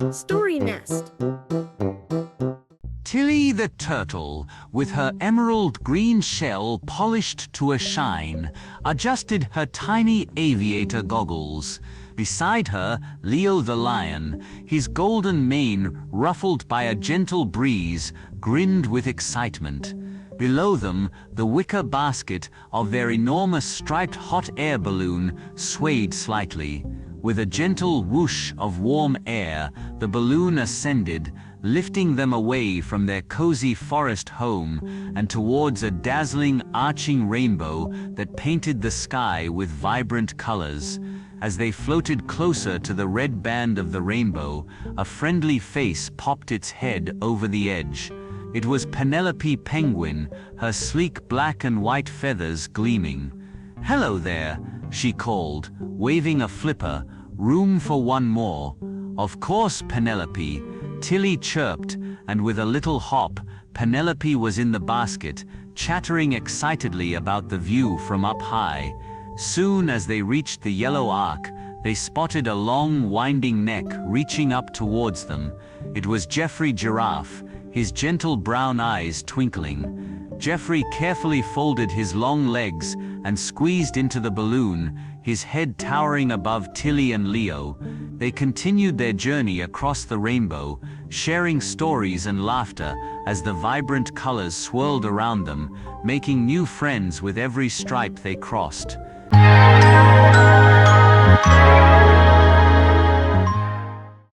Story Nest. Tilly the turtle, with her emerald green shell polished to a shine, adjusted her tiny aviator goggles. Beside her, Leo the lion, his golden mane ruffled by a gentle breeze, grinned with excitement. Below them, the wicker basket of their enormous striped hot air balloon swayed slightly. With a gentle whoosh of warm air, the balloon ascended, lifting them away from their cozy forest home and towards a dazzling, arching rainbow that painted the sky with vibrant colors. As they floated closer to the red band of the rainbow, a friendly face popped its head over the edge. It was Penelope Penguin, her sleek black and white feathers gleaming. "Hello there," she called, waving a flipper. "Room for one more?" "Of course, Penelope," Tilly chirped, and with a little hop, Penelope was in the basket, chattering excitedly about the view from up high. Soon as they reached the yellow arc, they spotted a long, winding neck reaching up towards them. It was Geoffrey Giraffe, his gentle brown eyes twinkling. Geoffrey carefully folded his long legs and squeezed into the balloon, his head towering above Tilly and Leo. They continued their journey across the rainbow, sharing stories and laughter as the vibrant colors swirled around them, making new friends with every stripe they crossed.